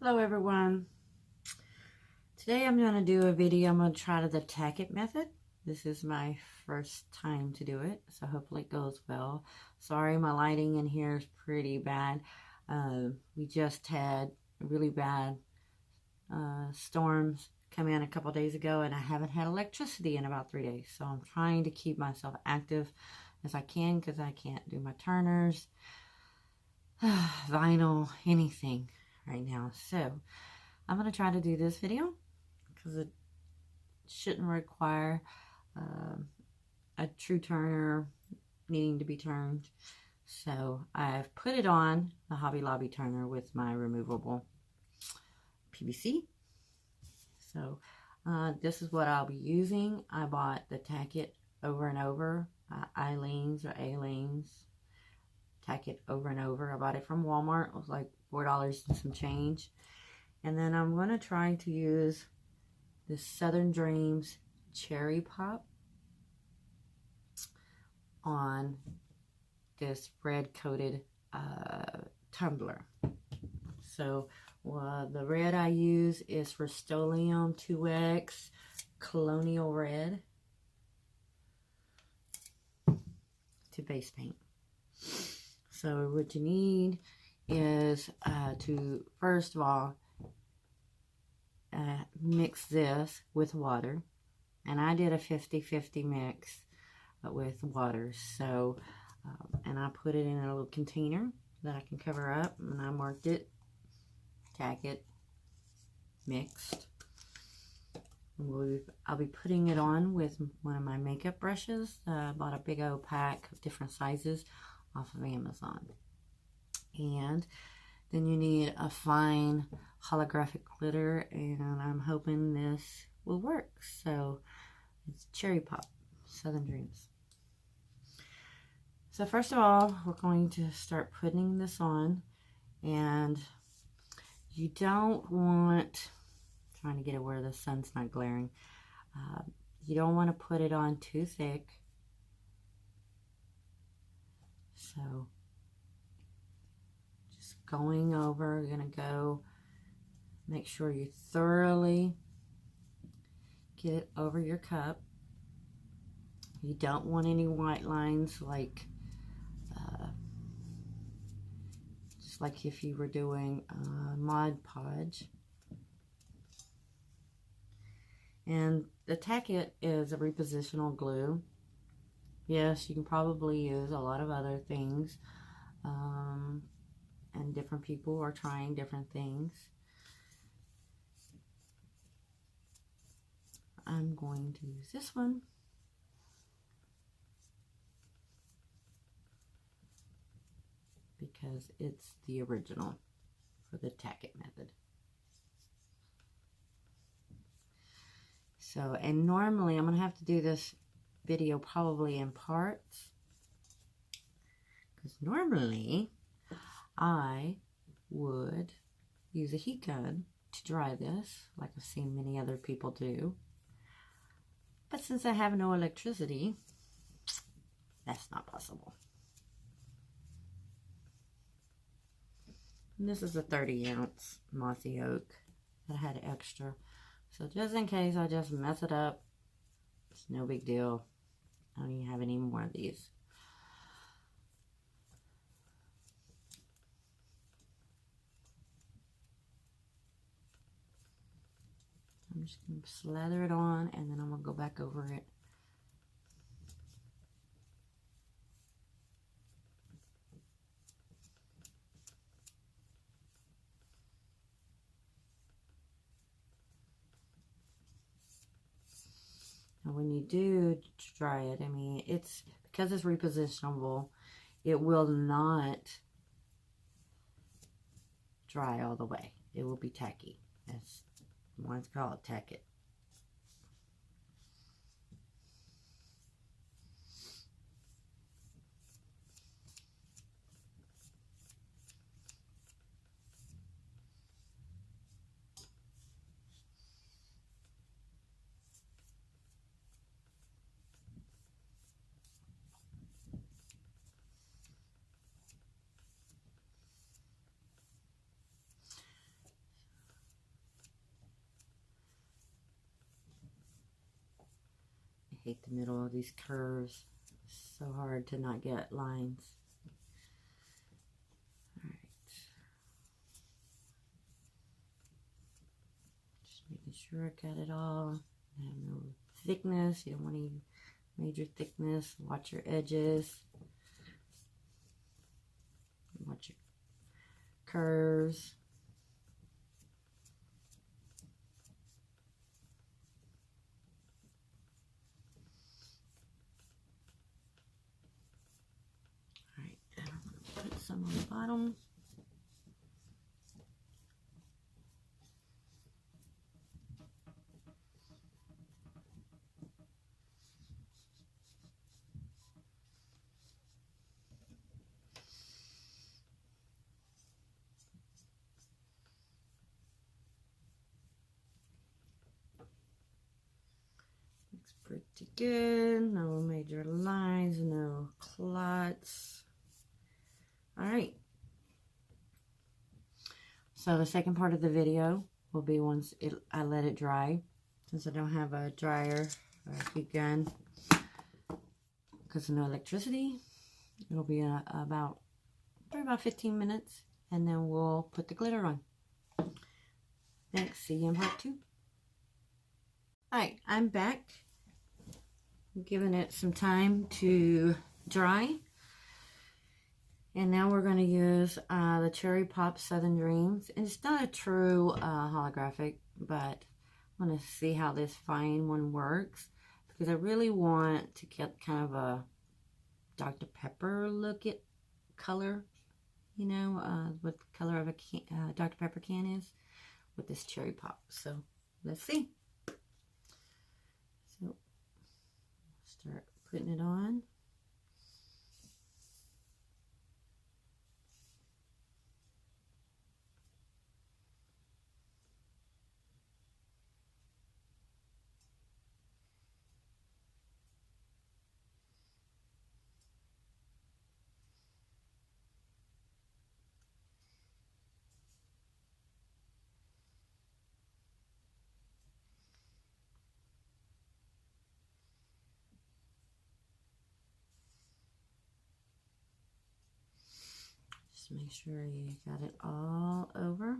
Hello everyone. Today I'm going to do a video. I'm going to try the tack it method. This is my first time to do it, so hopefully it goes well. Sorry, my lighting in here is pretty bad. We just had really bad storms come in a couple days ago, and I haven't had electricity in about 3 days. So I'm trying to keep myself active as I can because I can't do my turners, vinyl, anything right now. So I'm going to try to do this video because it shouldn't require a true turner needing to be turned. So I've put it on the Hobby Lobby turner with my removable PVC. So this is what I'll be using. I bought the Tack It Over and Over, Aileen'S Tack It Over and Over. I bought it from Walmart. It was like $4 and some change. And then I'm going to try to use the Southern Dreams Cherry Pop on this red coated tumbler. So the red I use is Rust-Oleum 2X Colonial Red to base paint. So what you need is to, first of all, mix this with water, and I did a 50-50 mix with water. So and I put it in a little container that I can cover up, and I marked it Tack It Mixed. I'll be putting it on with one of my makeup brushes. I bought a big old pack of different sizes off of Amazon. And then you need a fine holographic glitter, and I'm hoping this will work. So it's Cherry Pop, Southern Dreams. So first of all, we're going to start putting this on, and you don't want, trying to get it where the sun's not glaring, you don't want to put it on too thick. So just going over, you're going to go, make sure you thoroughly get it over your cup. You don't want any white lines, like just like if you were doing Mod Podge. And the Tack It is a repositional glue. Yes, you can probably use a lot of other things, and different people are trying different things. I'm going to use this one. Because it's the original for the Tack It method. So, and normally I'm going to have to do this video probably in parts, because normally I would use a heat gun to dry this, like I've seen many other people do. But since I have no electricity, that's not possible. And this is a 30-ounce mossy oak that I had extra. So just in case I just mess it up, it's no big deal. I don't even have any more of these. I'm just going to slather it on, and then I'm going to go back over it. And when you do dry it, I mean, it's because it's repositionable, it will not dry all the way. It will be tacky. That's why it's called Tack It. hate the middle of these curves. It's so hard to not get lines. Alright. Just making sure I got it all. I have no thickness. You don't want any major thickness. Watch your edges. Watch your curves. Alright, I'm going to put some on the bottom. Looks pretty good. No major lines, no clots. Alright. So the second part of the video will be once I let it dry. Since I don't have a dryer or a heat gun because of no electricity, it'll be about 15 minutes, and then we'll put the glitter on. Thanks. See you in part 2. Alright, I'm back. I'm giving it some time to dry. And now we're going to use the Cherry Pop Southern Dreams. And it's not a true holographic, but I want to see how this fine one works. Because I really want to get kind of a Dr. Pepper look at color. You know, what the color of a Dr. Pepper can is with this Cherry Pop. So, let's see. So, start putting it on. Just make sure you got it all over.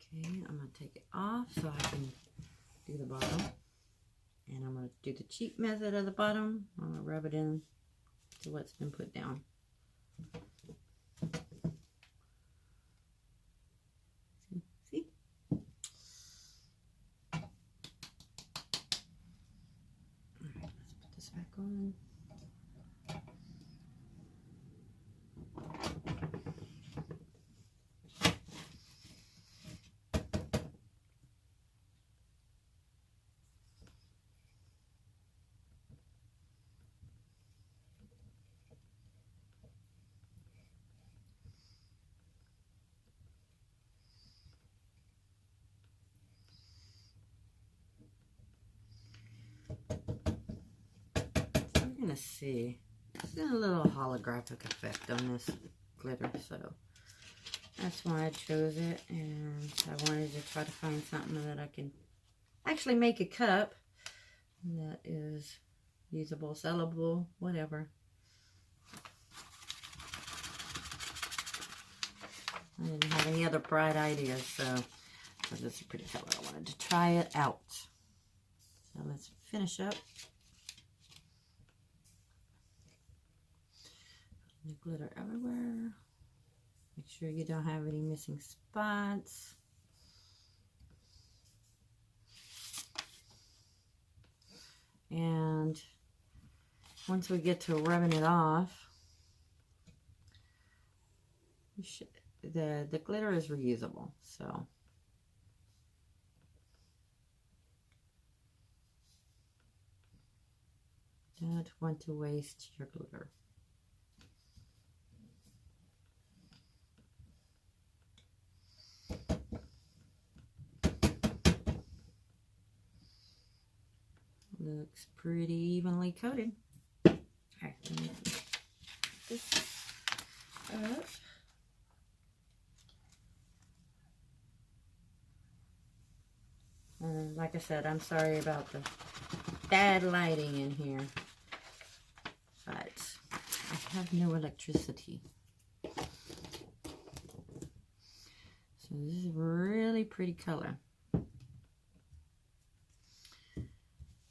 Okay, I'm going to take it off so I can do the bottom. And I'm going to do the cheap method of the bottom. I'm going to rub it in to what's been put down. See? Alright, let's put this back on. Let's see. It's got a little holographic effect on this glitter, so that's why I chose it. And I wanted to try to find something that I can actually make a cup that is usable, sellable, whatever. I didn't have any other bright ideas, so this is a pretty color. I wanted to try it out. So let's finish up. The glitter everywhere. Make sure you don't have any missing spots. And once we get to rubbing it off, the glitter is reusable, so don't want to waste your glitter. Looks pretty evenly coated. Alright, let me put this up. like I said, I'm sorry about the bad lighting in here, but I have no electricity. So this is a really pretty color.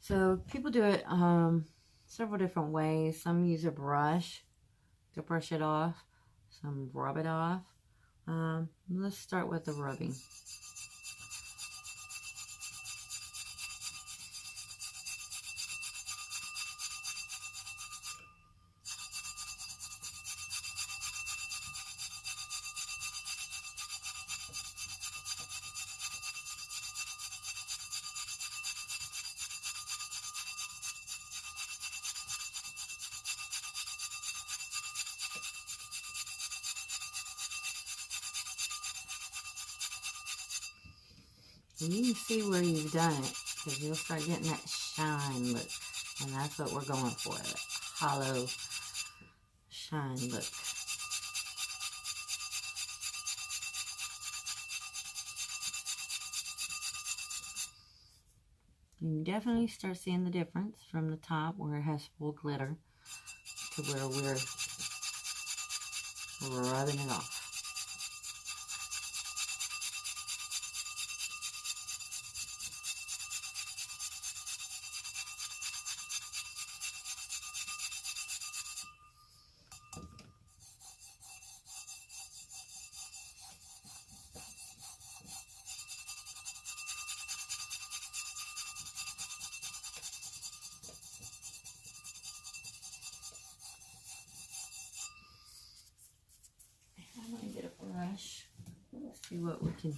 So people do it several different ways. Some use a brush to brush it off. Some rub it off. Let's start with the rubbing. And you can see where you've done it, because you'll start getting that shine look. And that's what we're going for, that hollow shine look. You can definitely start seeing the difference from the top where it has full glitter to where we're rubbing it off. I'm going to get a brush. Let's see what we can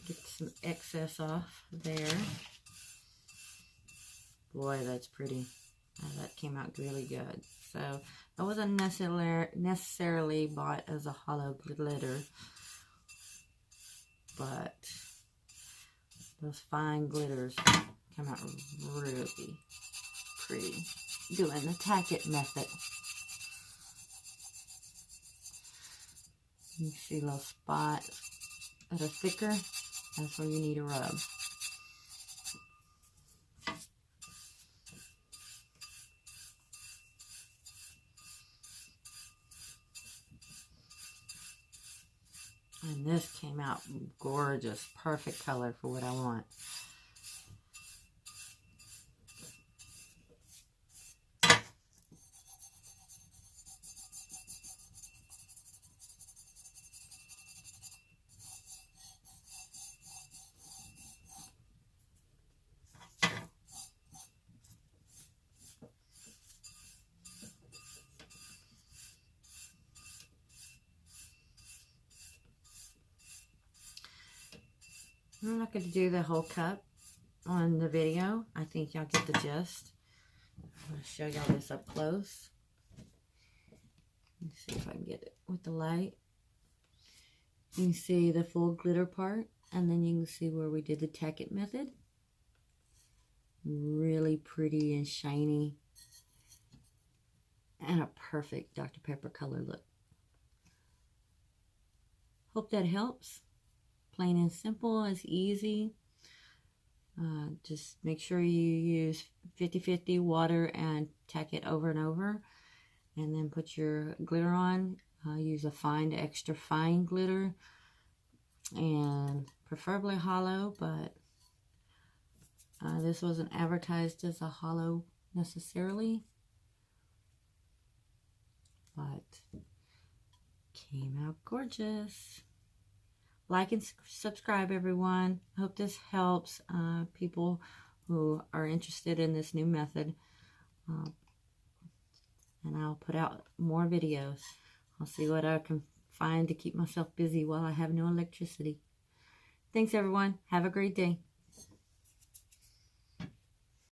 get some excess off there. Boy, that's pretty. That came out really good. So that wasn't necessarily bought as a hollow glitter, but those fine glitters come out really pretty doing the tack it method. You see little spots that are thicker, that's where you need to rub. And this came out gorgeous, perfect color for what I want. I'm not going to do the whole cup on the video. I think y'all get the gist. I'm going to show y'all this up close. Let's see if I can get it with the light. You can see the full glitter part, and then you can see where we did the tack it method. Really pretty and shiny. And a perfect Dr. Pepper color look. Hope that helps. Plain and simple, it's easy. Just make sure you use 50-50 water and tack it over and over, and then put your glitter on. Use a fine, extra fine glitter, and preferably hollow, but this wasn't advertised as a hollow necessarily, but came out gorgeous. Like and subscribe, everyone. I hope this helps people who are interested in this new method. And I'll put out more videos. I'll see what I can find to keep myself busy while I have no electricity. Thanks, everyone. Have a great day.